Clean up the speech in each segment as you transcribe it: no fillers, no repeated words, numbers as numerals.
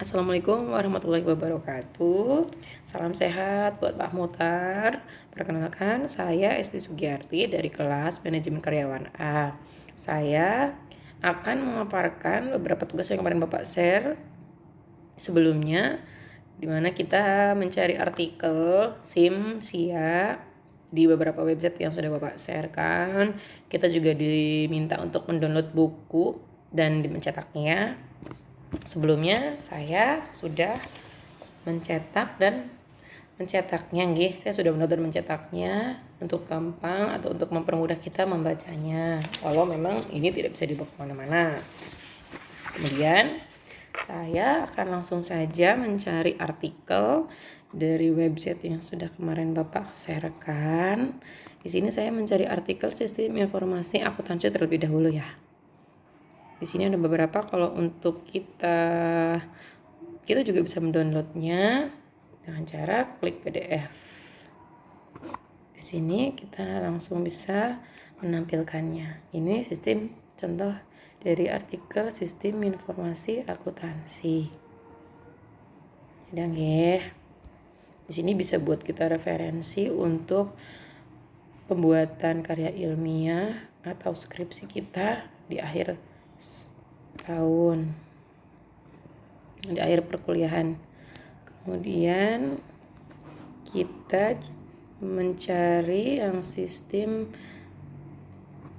Assalamualaikum warahmatullahi wabarakatuh. Salam sehat buat Pak Muhtar. Perkenalkan, saya Esti Sugiyarti dari kelas Manajemen Karyawan A. Saya akan memaparkan beberapa tugas yang kemarin Bapak share sebelumnya, di mana kita mencari artikel SIM, SIA di beberapa website yang sudah Bapak sharekan. Kita juga diminta untuk mendownload buku dan mencetaknya. Sebelumnya saya sudah mencetaknya nggih. Saya sudah benar-benar mencetaknya untuk gampang atau untuk mempermudah kita membacanya. Walau memang ini tidak bisa dibawa kemana-mana. Kemudian saya akan langsung saja mencari artikel dari website yang sudah kemarin Bapak sharekan. Di sini saya mencari artikel sistem informasi akuntansi terlebih dahulu ya. Di sini ada beberapa. Kalau untuk kita juga bisa mendownloadnya dengan cara klik PDF. Di sini kita langsung bisa menampilkannya. Ini sistem contoh dari artikel sistem informasi akuntansi. Dan di sini bisa buat kita referensi untuk pembuatan karya ilmiah atau skripsi kita di akhir tahun, di akhir perkuliahan. Kemudian kita mencari yang sistem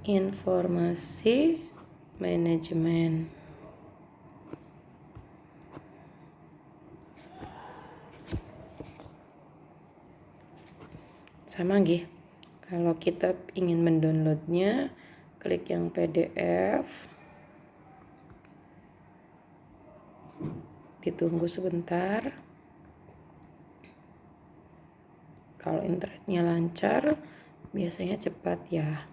informasi manajemen. Sama nggih. Kalau kita ingin mendownloadnya, klik yang PDF. Ditunggu sebentar. Kalau internetnya lancar, biasanya cepat ya.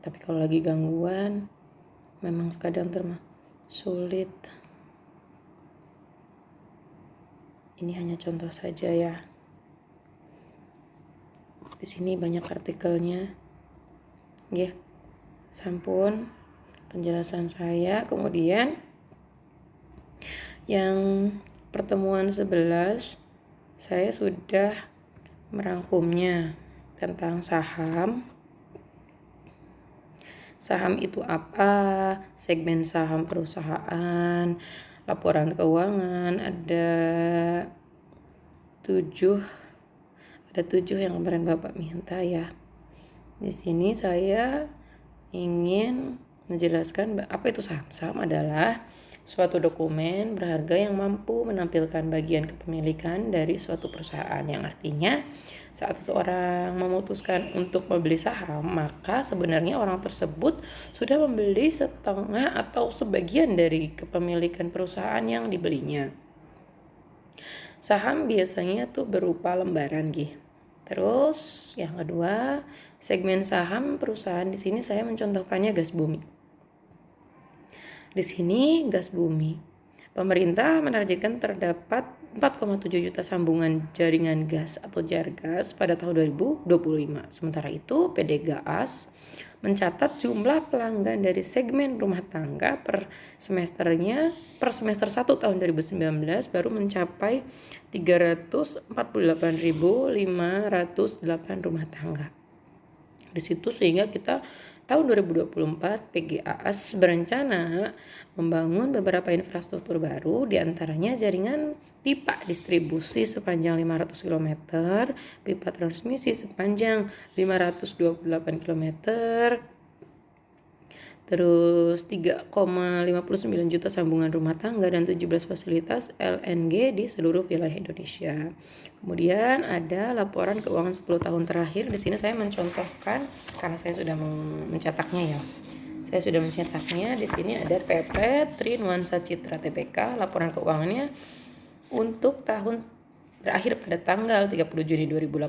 Tapi kalau lagi gangguan, memang kadang sulit. Ini hanya contoh saja ya. Di sini banyak artikelnya. Ya, sampun penjelasan saya. Kemudian yang pertemuan 11 saya sudah merangkumnya tentang saham. Saham itu apa? Segmen saham perusahaan, laporan keuangan, ada 7 yang kemarin Bapak minta ya. Di sini saya ingin menjelaskan apa itu saham. Saham adalah suatu dokumen berharga yang mampu menampilkan bagian kepemilikan dari suatu perusahaan, yang artinya saat seseorang memutuskan untuk membeli saham, maka sebenarnya orang tersebut sudah membeli setengah atau sebagian dari kepemilikan perusahaan yang dibelinya. Saham biasanya tuh berupa lembaran gitu. Terus yang kedua, segmen saham perusahaan. Di sini saya mencontohkannya gas bumi. Di sini gas bumi. Pemerintah menargetkan terdapat 4,7 juta sambungan jaringan gas atau Jargas pada tahun 2025. Sementara itu, PD Gas mencatat jumlah pelanggan dari segmen rumah tangga per semester 1 tahun 2019 baru mencapai 348.508 rumah tangga. Di situ sehingga kita tahun 2024 PGAS berencana membangun beberapa infrastruktur baru, diantaranya jaringan pipa distribusi sepanjang 500 km, pipa transmisi sepanjang 528 km, terus 3,59 juta sambungan rumah tangga dan 17 fasilitas LNG di seluruh wilayah Indonesia. Kemudian ada laporan keuangan 10 tahun terakhir. Di sini saya mencontohkan karena saya sudah mencetaknya ya. Saya sudah mencetaknya. Di sini ada PP Tri Nuansa Citra Tbk, laporan keuangannya untuk tahun berakhir pada tanggal 30 Juni 2018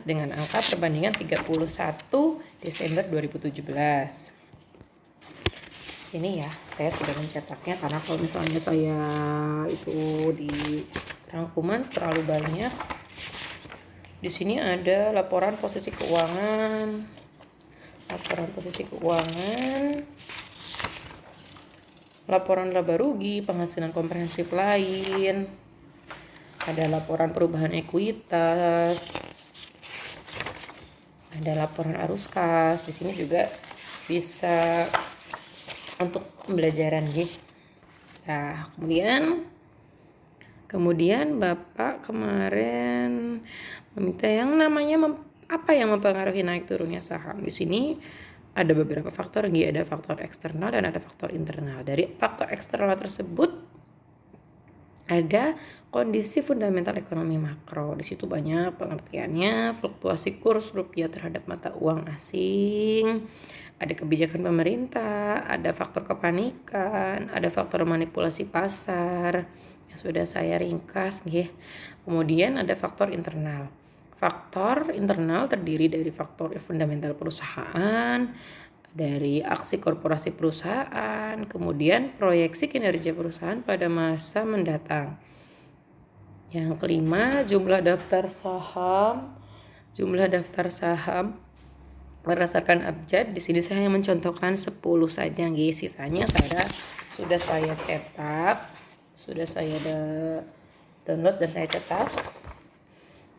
dengan angka perbandingan 31 Desember 2017. Ini ya, saya sudah mencetaknya karena kalau misalnya saya itu di rangkuman terlalu banyak. Di sini ada laporan posisi keuangan, laporan laba rugi, penghasilan komprehensif lain, ada laporan perubahan ekuitas, ada laporan arus kas. Di sini juga bisa untuk pembelajaran gitu. Nah, kemudian Bapak kemarin meminta yang namanya apa yang mempengaruhi naik turunnya saham. Di sini ada beberapa faktor, ada faktor eksternal dan ada faktor internal. Dari faktor eksternal tersebut ada kondisi fundamental ekonomi makro. Di situ banyak pengertiannya, fluktuasi kurs rupiah terhadap mata uang asing, ada kebijakan pemerintah, ada faktor kepanikan, ada faktor manipulasi pasar yang sudah saya ringkas nggih. Kemudian ada faktor internal. Faktor internal terdiri dari faktor fundamental perusahaan, dari aksi korporasi perusahaan, kemudian proyeksi kinerja perusahaan pada masa mendatang. Yang kelima, jumlah daftar saham berdasarkan abjad. Di sini saya mencontohkan 10 saja, nggih. Sisanya sudah saya cetak, sudah saya download dan saya cetak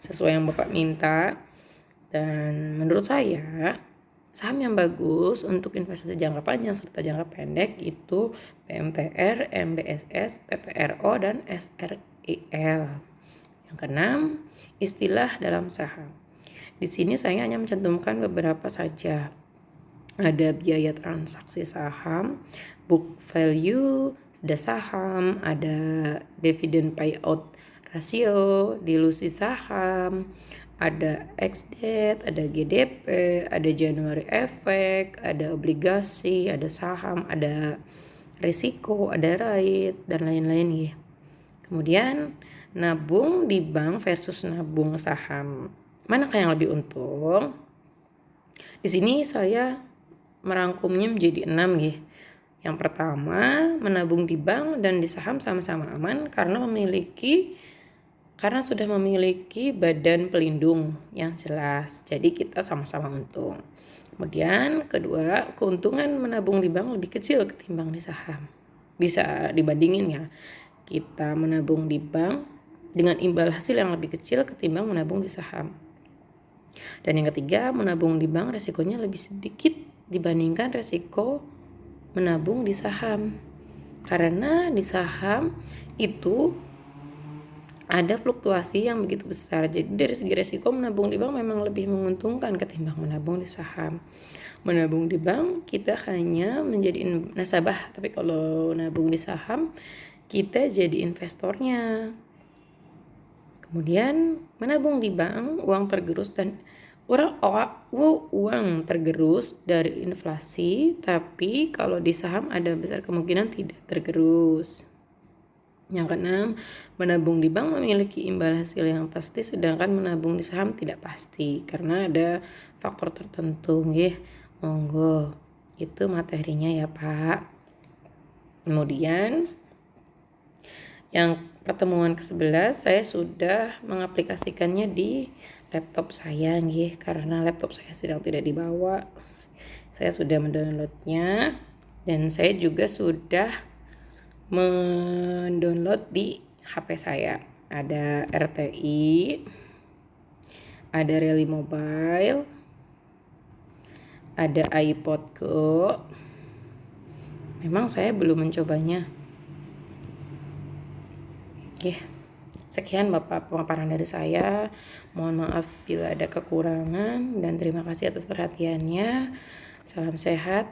sesuai yang Bapak minta. Dan menurut saya saham yang bagus untuk investasi jangka panjang serta jangka pendek itu PMTR, MBSS, PTRO, dan SRIL. Yang keenam, istilah dalam saham. Di sini saya hanya mencantumkan beberapa saja. Ada biaya transaksi saham, book value, ada saham, ada dividend payout rasio, dilusi saham, ada ex-date, ada GDP, ada January efek, ada obligasi, ada saham, ada risiko, ada rate, dan lain-lain ya. Kemudian nabung di bank versus nabung saham. Manakah yang lebih untung? Di sini saya merangkumnya menjadi 6 ya. Yang pertama, menabung di bank dan di saham sama-sama aman karena sudah memiliki badan pelindung yang jelas. Jadi kita sama-sama untung. Kemudian kedua, keuntungan menabung di bank lebih kecil ketimbang di saham. Bisa dibandingin ya. Kita menabung di bank dengan imbal hasil yang lebih kecil ketimbang menabung di saham. Dan yang ketiga, menabung di bank resikonya lebih sedikit dibandingkan resiko menabung di saham. Karena di saham itu ada fluktuasi yang begitu besar. Jadi dari segi resiko menabung di bank memang lebih menguntungkan ketimbang menabung di saham. Menabung di bank kita hanya menjadi nasabah, tapi kalau nabung di saham kita jadi investornya. Kemudian menabung di bank uang tergerus dari inflasi, tapi kalau di saham ada besar kemungkinan tidak tergerus. Yang keenam, menabung di bank memiliki imbal hasil yang pasti, sedangkan menabung di saham tidak pasti karena ada faktor tertentu. Monggo, itu materinya ya Pak. Kemudian yang pertemuan ke-11 saya sudah mengaplikasikannya di laptop saya karena laptop saya sedang tidak dibawa. Saya sudah mendownloadnya dan saya juga sudah mendownload di HP saya. Ada RTI, ada Rally Mobile, ada iPod Go. Memang saya belum mencobanya. Sekian Bapak pemaparan dari saya. Mohon maaf bila ada kekurangan dan terima kasih atas perhatiannya. Salam sehat.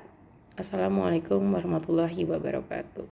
Assalamualaikum warahmatullahi wabarakatuh.